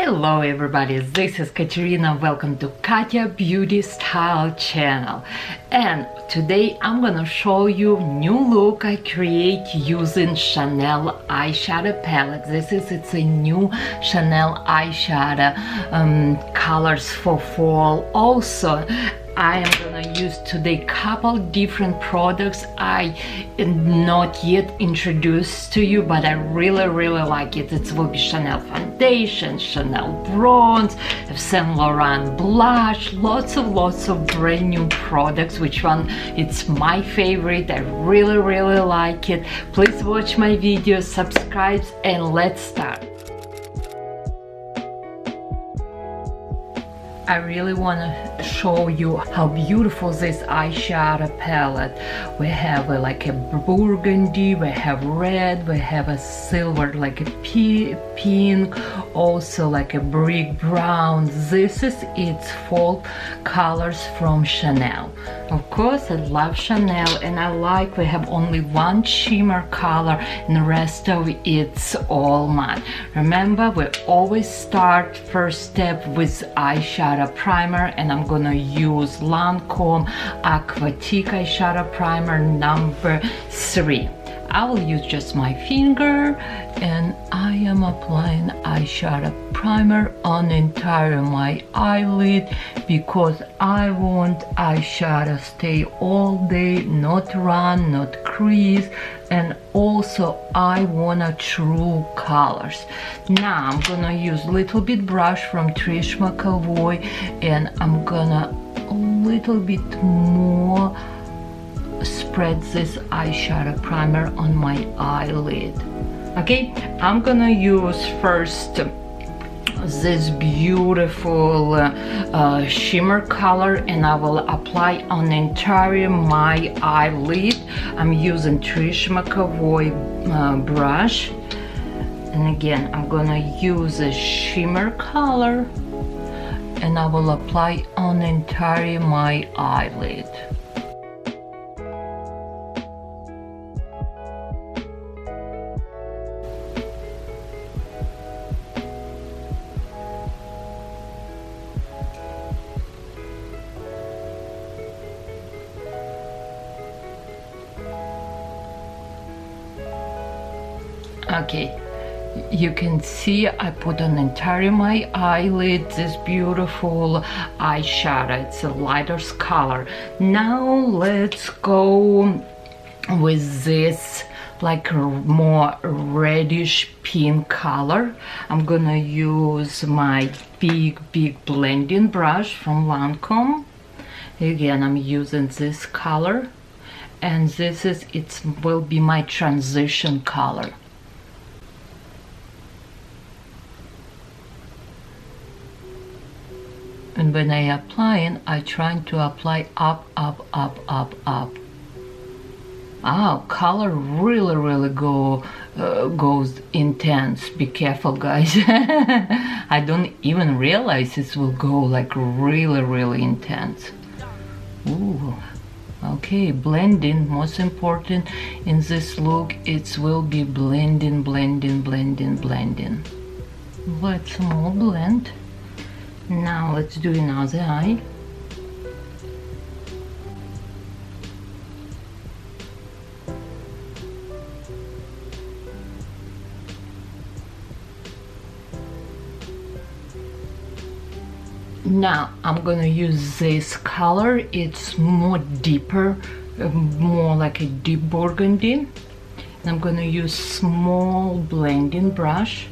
Hello everybody, this is Katerina. Welcome to Katya Beauty Style channel, and today I'm gonna show you new look I create using Chanel eyeshadow palette. It's a new Chanel eyeshadow colors for fall. Also, I am gonna use today couple different products I not yet introduced to you, but I really like it. It will be Chanel foundation, Chanel bronze, Saint Laurent blush, lots of brand new products. Which one it's my favorite? I really like it. Please watch my video, subscribe, and let's start. I really want to show you how beautiful this eyeshadow palette. We have like a burgundy, we have red, we have a silver, like a pink, also like a brick brown. This is its fall colors from Chanel. Of course, I love Chanel, and I like we have only one shimmer color and the rest of it's all matte. Remember, we always start first step with eyeshadow primer, and I'm gonna use LANCôME Aquatique eyeshadow primer number 3. I will use just my finger, and I am applying eyeshadow primer on entire my eyelid because I want eyeshadow stay all day, not run, not crease, and also I want a true colors. Now I'm gonna use little bit brush from Trish McAvoy, and I'm gonna a little bit more spread this eyeshadow primer on my eyelid. Okay, I'm gonna use first this beautiful shimmer color, and I will apply on entire my eyelid. I'm using Trish McAvoy brush, and again I'm gonna use a shimmer color, and I will apply on entire my eyelid. Okay, you can see I put on entire my eyelid this beautiful eyeshadow. It's a lighter color. Now let's go with this like more reddish pink color. I'm gonna use my big blending brush from LANCôME. Again, I'm using this color, and this is will be my transition color. And when I apply, I try to apply up. Color really goes intense. Be careful, guys. I don't even realize it will go like really intense. Ooh. Okay, blending, most important in this look, it will be blending. Let's more blend. Now let's do another eye. Now I'm gonna use this color. It's more deeper, more like a deep burgundy. And I'm gonna use small blending brush.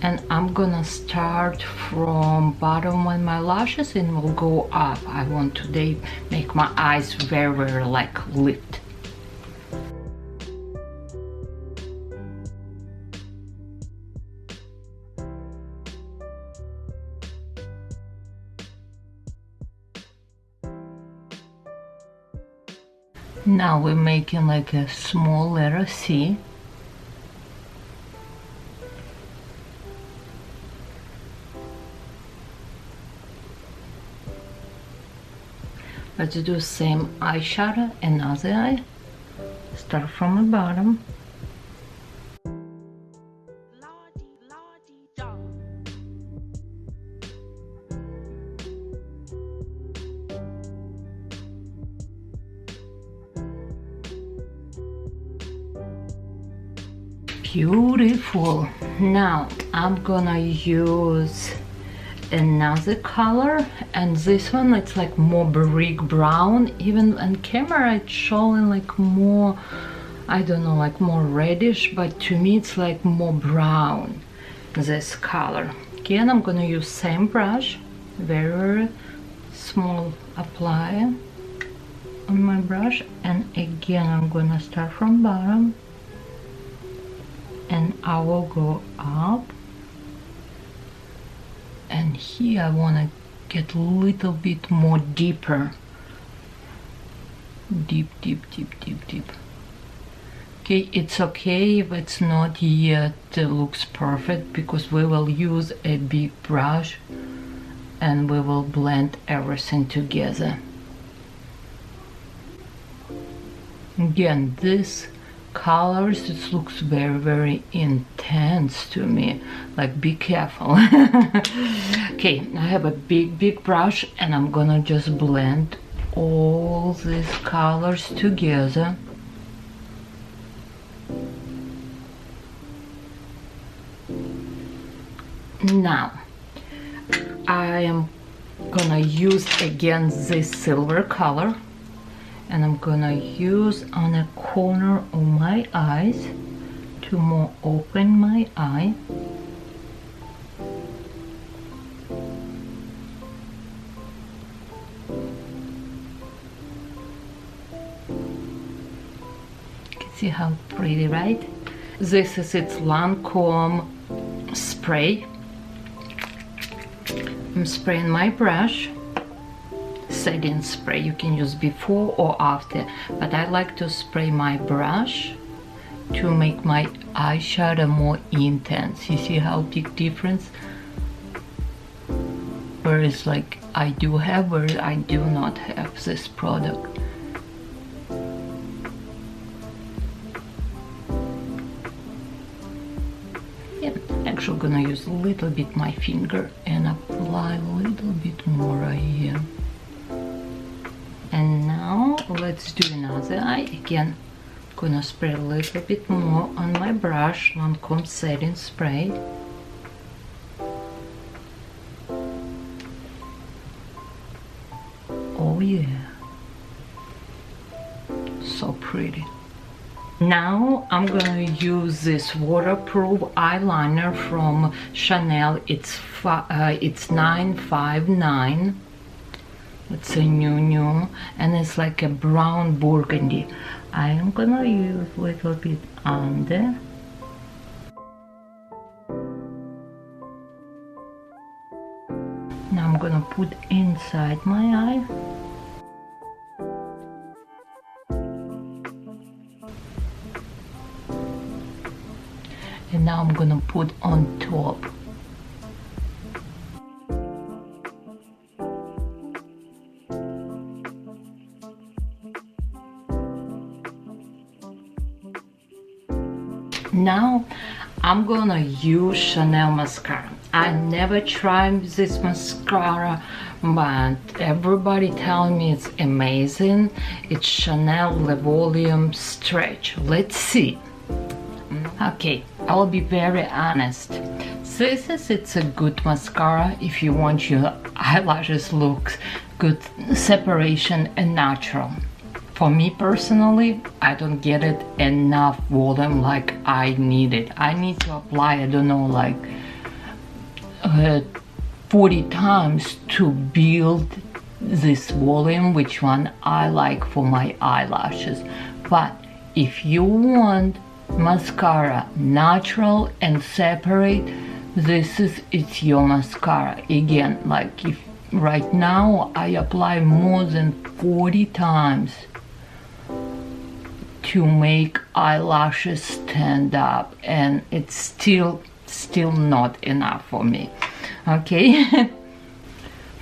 And I'm gonna start from bottom of my lashes and we'll go up. I want today make my eyes very like lit. Now we're making like a small letter C. Let's do same eyeshadow, another eye. Start from the bottom. Beautiful. Now I'm gonna use another color, and this one it's like more brick brown. Even on camera it's showing like more, I don't know, like more reddish, but to me it's like more brown, this color. Again, I'm gonna use same brush, very small apply on my brush, and again I'm gonna start from bottom and I will go up, and here I want to get a little bit more deeper, deep. Okay, it's okay if it's not yet looks perfect, because we will use a big brush and we will blend everything together. Again, this colors, it looks very intense to me, like be careful. Okay, I have a big brush and I'm gonna just blend all these colors together. Now I am gonna use again this silver color, and I'm gonna use on a corner of my eyes to more open my eye. You can see how pretty, right? This is its Lancôme spray. I'm spraying my brush, setting spray. You can use before or after, but I like to spray my brush to make my eyeshadow more intense. You see how big difference? Whereas like I do have, whereas I do not have this product. Actually gonna use a little bit my finger and apply a little bit more right here. And now let's do another eye. Again, gonna spray a little bit more on my brush, Lancôme setting spray. Oh yeah, so pretty. Now I'm gonna use this waterproof eyeliner from Chanel. It's 959. It's a new, and it's like a brown burgundy. I am gonna use a little bit under. Now I'm gonna put inside my eye. And now I'm gonna put on top. Now I'm gonna use Chanel mascara. I never tried this mascara, but everybody telling me it's amazing. It's Chanel Le Volume Stretch. Let's see. Okay, I'll be very honest. It's a good mascara if you want your eyelashes look good, separation and natural. For me personally, I don't get it enough volume like I need it. I need to apply, I don't know, like 40 times to build this volume, which one I like for my eyelashes. But if you want mascara natural and separate, it's your mascara. Again, like if right now I apply more than 40 times to make eyelashes stand up, and it's still not enough for me. Okay.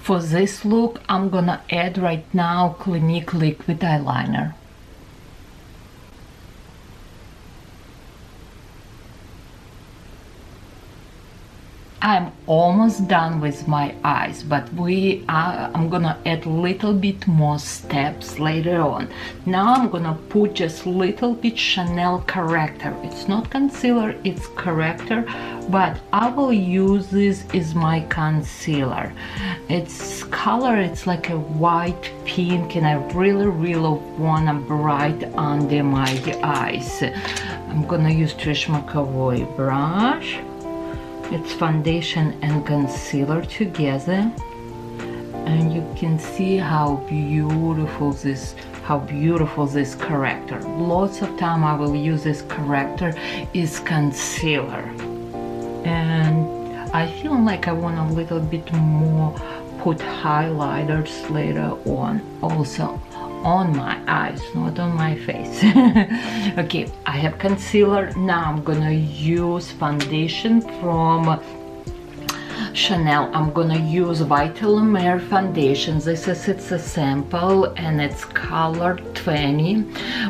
For this look I'm gonna add right now Clinique liquid eyeliner. I'm almost done with my eyes, but I'm gonna add a little bit more steps later on. Now I'm gonna put just a little bit Chanel corrector. It's not concealer, it's corrector, but I will use this as my concealer. Its color, it's like a white pink, and I really wanna bright under my eyes. I'm gonna use Trish McAvoy brush. It's foundation and concealer together, and you can see how beautiful this corrector. Lots of time I will use this corrector is concealer, and I feel like I want a little bit more put highlighters later on, also on my eyes, not on my face. Okay, I have concealer. Now I'm gonna use foundation from Chanel. I'm gonna use VITALUMIÈRE foundation. It's a sample and it's color 20.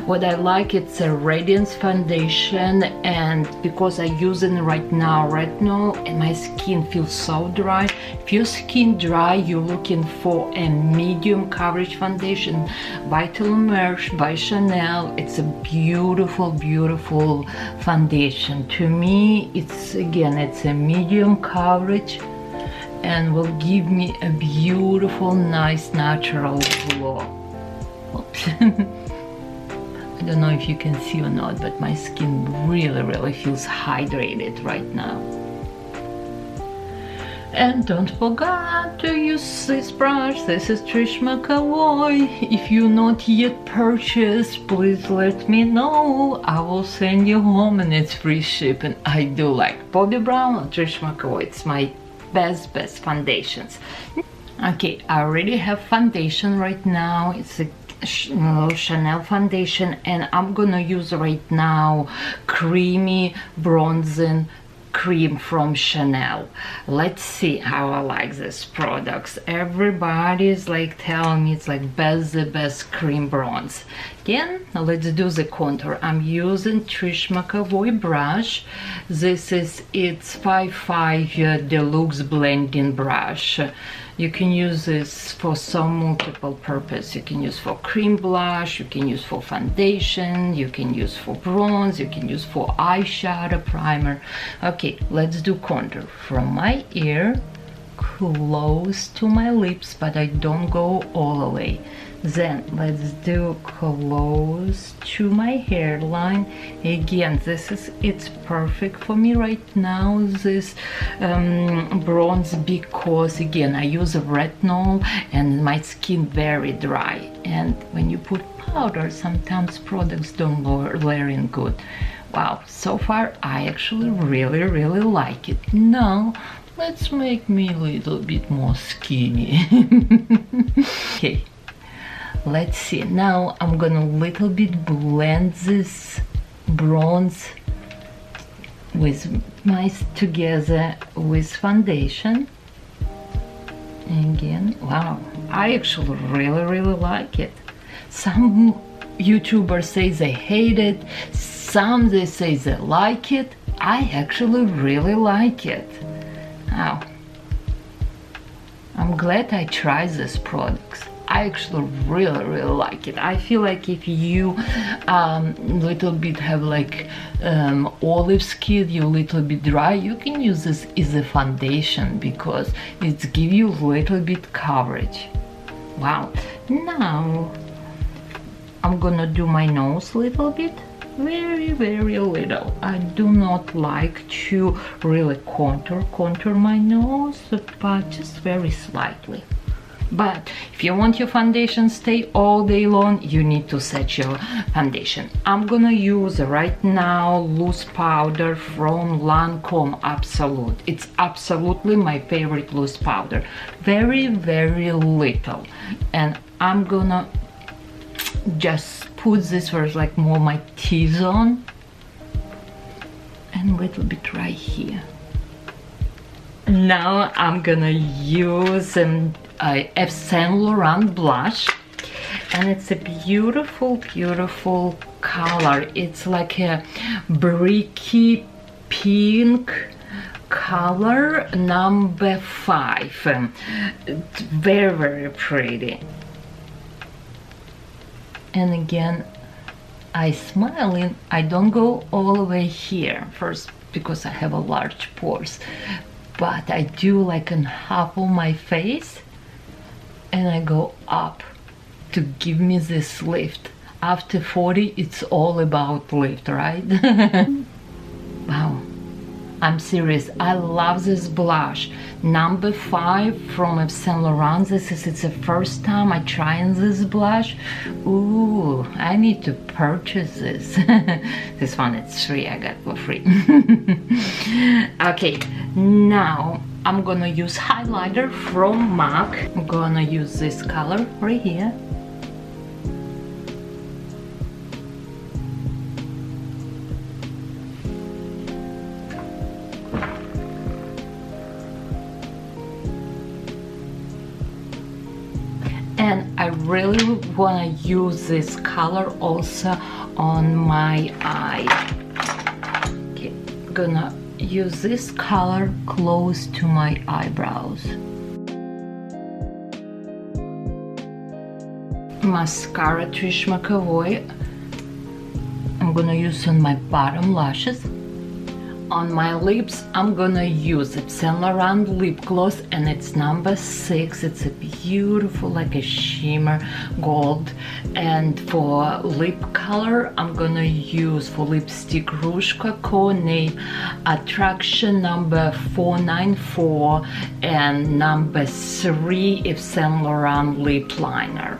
What I like, it's a radiance foundation, and because I use it right now retinol and my skin feels so dry. If your skin dry, you're looking for a medium coverage foundation. VITALUMIÈRE by Chanel. It's a beautiful foundation. To me, it's a medium coverage and will give me a beautiful, nice, natural glow. Oops. I don't know if you can see or not, but my skin really feels hydrated right now. And don't forget to use this brush. This is Trish McAvoy. If you not yet purchased, please let me know. I will send you home and it's free shipping. I do like Bobbi Brown or Trish McAvoy. It's my best foundations. Okay, I already have foundation right now. It's a Chanel foundation, and I'm gonna use right now creamy bronzing cream from Chanel. Let's see how I like these products. Everybody's like telling me it's like the best cream bronze. Again, let's do the contour. I'm using Trish McAvoy brush. This is its 5.5 Deluxe blending brush. You can use this for some multiple purpose. You can use for cream blush, you can use for foundation, you can use for bronze, you can use for eyeshadow primer. Okay, let's do contour from my ear close to my lips, but I don't go all the way. Then let's do close to my hairline. Again, it's perfect for me right now, this bronze, because again I use a retinol and my skin very dry, and when you put powder sometimes products don't wearing good. Wow, so far I actually really like it. Now let's make me a little bit more skinny. Okay, let's see. Now I'm gonna little bit blend this bronze together with foundation. Again, wow, I actually really like it. Some YouTubers say they hate it, some they say they like it. I actually really like it. Wow, I'm glad I tried these products. I actually really like it. I feel like if you little bit have like olive skin, you little bit dry, you can use this as a foundation because it gives you a little bit coverage. Wow. Now I'm gonna do my nose a little bit, very little. I do not like to really contour my nose, but just very slightly. But if you want your foundation stay all day long, you need to set your foundation. I'm gonna use right now loose powder from LANCôME Absolute. It's absolutely my favorite loose powder. Very little, and I'm gonna just put this for like more my T-zone and a little bit right here. Now I'm gonna use F. Saint Laurent blush, and it's a beautiful color. It's like a bricky pink color number 5. It's very, very pretty. And again, I smiling. I don't go all the way here first because I have a large pores, but I do like in half of my face, and I go up to give me this lift. After 40, it's all about lift, right? Wow, I'm serious. I love this blush. Number 5 from Saint Laurent. It's the first time I trying this blush. Ooh, I need to purchase this. This one, it's free. I got for free. Okay, now I'm gonna use highlighter from MAC. I'm gonna use this color right here. And I really want to use this color also on my eye. Okay, gonna use this color close to my eyebrows. Mascara Trish McAvoy. I'm gonna use on my bottom lashes. On my lips, I'm gonna use it Saint Laurent lip gloss, and it's number 6. It's a beautiful, like a shimmer gold. And for lip color, I'm gonna use for lipstick Rouge Coco name Attraction number 494 and number 3 Yves Saint Laurent lip liner.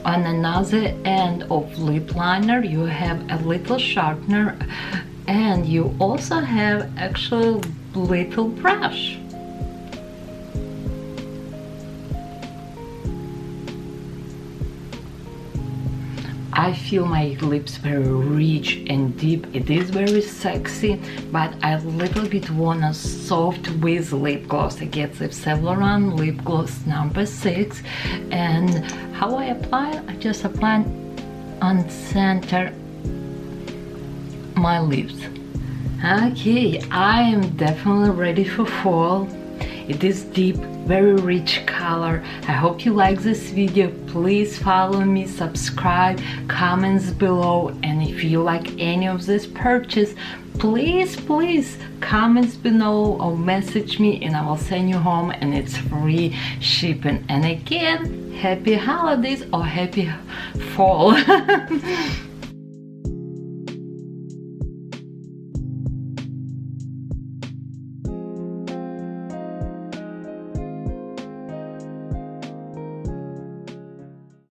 On another end of lip liner, you have a little sharpener, and you also have actually little brush. I feel my lips very rich and deep. It is very sexy, but I little bit wanna soft with lip gloss. I get the Saint Laurent lip gloss number 6, and how I apply? I just apply on center my lips. Okay, I am definitely ready for fall. It is deep, very rich color. I hope you like this video. Please follow me, subscribe, comments below, and if you like any of this purchase, please comments below or message me and I will send you home, and it's free shipping. And again, happy holidays or happy fall.